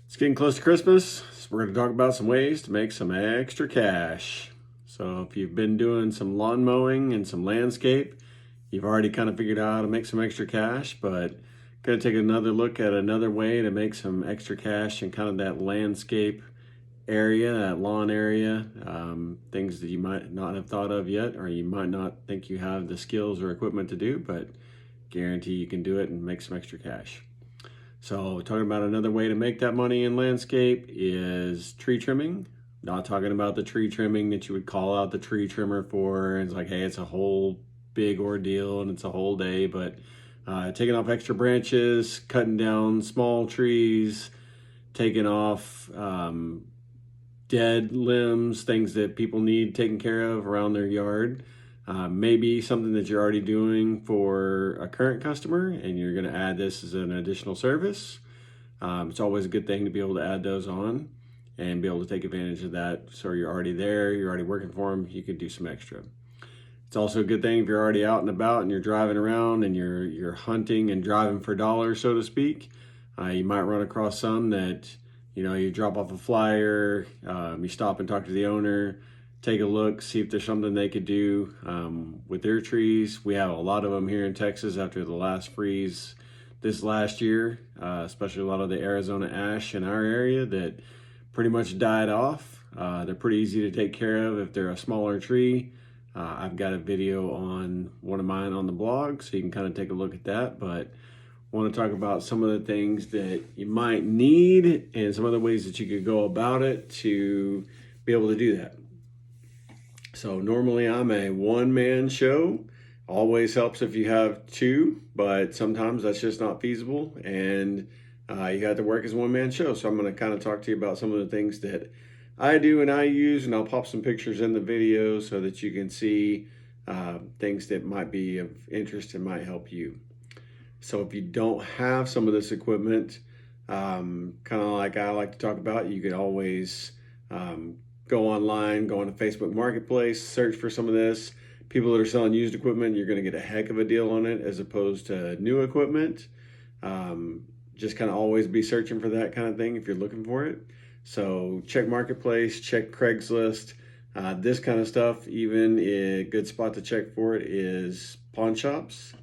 It's getting close to Christmas, so we're going to talk about some ways to make some extra cash. So if you've been doing some lawn mowing and some landscape, you've already kind of figured out how to make some extra cash, but going to take another look at another way to make some extra cash in kind of that landscape area, that lawn area, things that you might not have thought of yet, or you might not think you have the skills or equipment to do, but guarantee you can do it and make some extra cash. So talking about another way to make that money in landscape is tree trimming. Not talking about the tree trimming that you would call out the tree trimmer for. And it's like, hey, it's a whole big ordeal and it's a whole day, but taking off extra branches, cutting down small trees, taking off dead limbs, things that people need taken care of around their yard. Maybe something that you're already doing for a current customer and you're going to add this as an additional service. It's always a good thing to be able to add those on and be able to take advantage of that. So you're already there, you're already working for them, you could do some extra. It's also a good thing if you're already out and about and you're driving around and you're hunting and driving for dollars, so to speak. You might run across some that, you drop off a flyer, you stop and talk to the owner, take a look, see if there's something they could do with their trees. We have a lot of them here in Texas after the last freeze this last year, especially a lot of the Arizona ash in our area that pretty much died off. They're pretty easy to take care of if they're a smaller tree. I've got a video on one of mine on the blog, so you can kind of take a look at that. But I want to talk about some of the things that you might need and some other ways that you could go about it to be able to do that. So normally I'm a one-man show. Always helps if you have two, but sometimes that's just not feasible and you have to work as a one-man show. So I'm going to kind of talk to you about some of the things that I do and I use, and I'll pop some pictures in the video so that you can see things that might be of interest and might help you. So if you don't have some of this equipment, kind of like I like to talk about, you can always go online, go on a Facebook Marketplace, search for some of this. People that are selling used equipment, you're going to get a heck of a deal on it as opposed to new equipment. Just kind of always be searching for that kind of thing if you're looking for it. So check Marketplace, check Craigslist. This kind of stuff, even a good spot to check for it is pawn shops.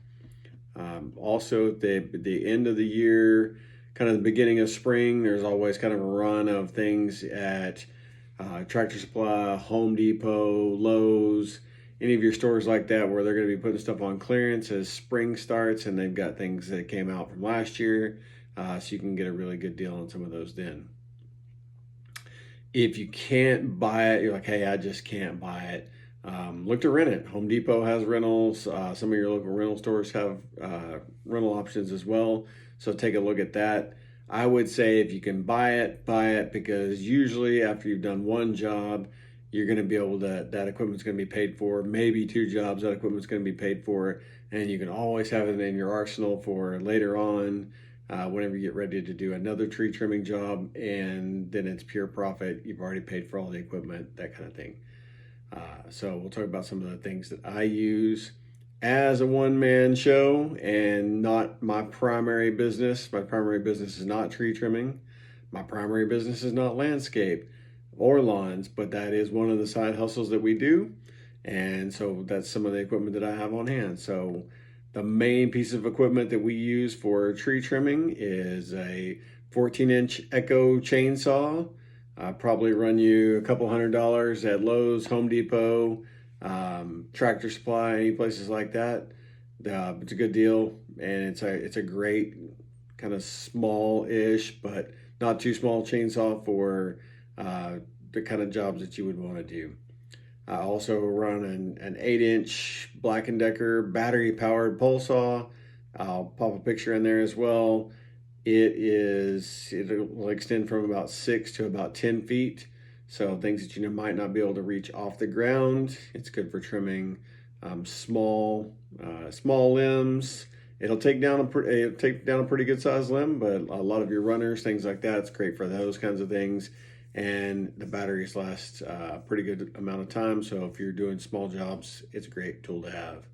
Also, at the end of the year, kind of the beginning of spring, there's always kind of a run of things at Tractor Supply, Home Depot, Lowe's, any of your stores like that where they're going to be putting stuff on clearance as spring starts, and they've got things that came out from last year, so you can get a really good deal on some of those then. If you can't buy it, you're like, hey, I just can't buy it. Look to rent it. Home Depot has rentals. Some of your local rental stores have rental options as well. So take a look at that. I would say if you can buy it, because usually after you've done one job, you're going to be able to, that equipment's going to be paid for. Maybe two jobs, that equipment's going to be paid for. And you can always have it in your arsenal for later on, whenever you get ready to do another tree trimming job, and then it's pure profit. You've already paid for all the equipment, that kind of thing. So we'll talk about some of the things that I use as a one-man show and not my primary business. My primary business is not tree trimming. My primary business is not landscape or lawns, but that is one of the side hustles that we do. And so that's some of the equipment that I have on hand. So the main piece of equipment that we use for tree trimming is a 14-inch Echo chainsaw. Probably run you a couple $100 at Lowe's, Home Depot, Tractor Supply, any places like that. It's a good deal, and it's a great kind of small-ish, but not too small chainsaw for the kind of jobs that you would want to do. I also run an 8-inch Black & Decker battery-powered pole saw. I'll pop a picture in there as well. It'll extend from about 6 to about 10 feet. So things that you might not be able to reach off the ground. It's good for trimming small limbs. It'll take down a pretty good sized limb, but a lot of your runners, things like that, it's great for those kinds of things. And the batteries last a pretty good amount of time. So if you're doing small jobs, it's a great tool to have.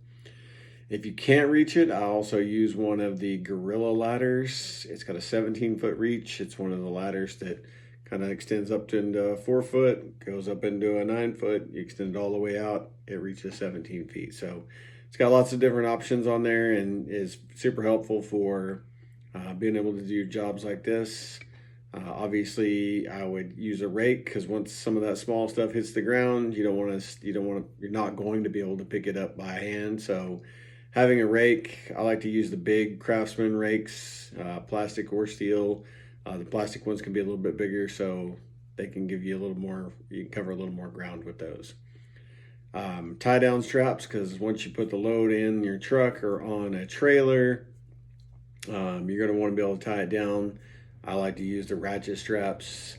If you can't reach it, I also use one of the Gorilla ladders. It's got a 17-foot reach. It's one of the ladders that kind of extends up to into 4 foot, goes up into a 9 foot. You extend it all the way out, it reaches 17 feet. So it's got lots of different options on there and is super helpful for being able to do jobs like this. Obviously, I would use a rake because once some of that small stuff hits the ground, you're not going to be able to pick it up by hand. So having a rake, I like to use the big Craftsman rakes, plastic or steel. The plastic ones can be a little bit bigger, so they can give you a little more, you can cover a little more ground with those. Tie down straps, because once you put the load in your truck or on a trailer, you're going to want to be able to tie it down. I like to use the ratchet straps.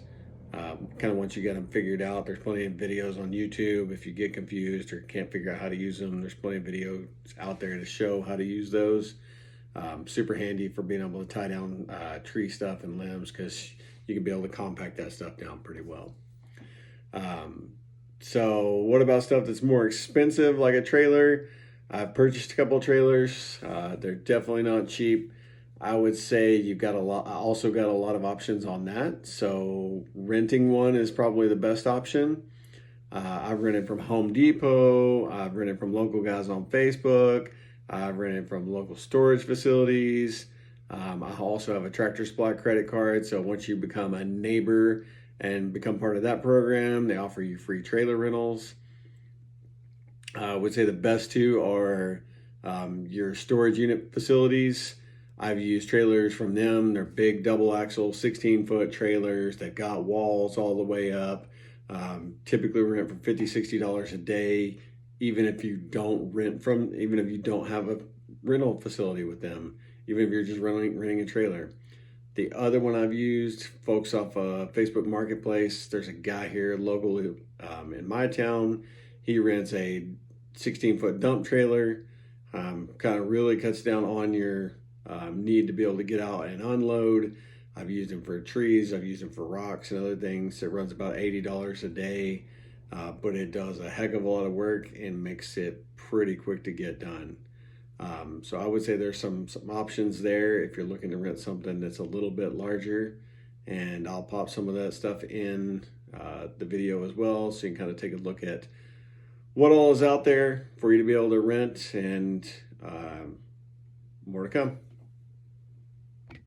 Kind of once you get them figured out, there's plenty of videos on YouTube. If you get confused or can't figure out how to use them, there's plenty of videos out there to show how to use those. Super handy for being able to tie down tree stuff and limbs, because you can be able to compact that stuff down pretty well. So what about stuff that's more expensive, like a trailer? I've purchased a couple of trailers. They're definitely not cheap. I would say you've got also got a lot of options on that. So renting one is probably the best option. I've rented from Home Depot. I've rented from local guys on Facebook. I've rented from local storage facilities. I also have a Tractor Supply credit card. So once you become a neighbor and become part of that program, they offer you free trailer rentals. I would say the best two are your storage unit facilities. I've used trailers from them. They're big double axle, 16-foot trailers. They've got walls all the way up. Typically rent for $50, $60 a day, even if you don't have a rental facility with them, even if you're just renting a trailer. The other one I've used, folks off Facebook Marketplace. There's a guy here locally in my town. He rents a 16-foot dump trailer. Kind of really cuts down on your need to be able to get out and unload. I've used them for trees. I've used them for rocks and other things. It runs about $80 a day, but it does a heck of a lot of work and makes it pretty quick to get done. So I would say there's some options there if you're looking to rent something that's a little bit larger, and I'll pop some of that stuff in the video as well, so you can kind of take a look at what all is out there for you to be able to rent, and more to come.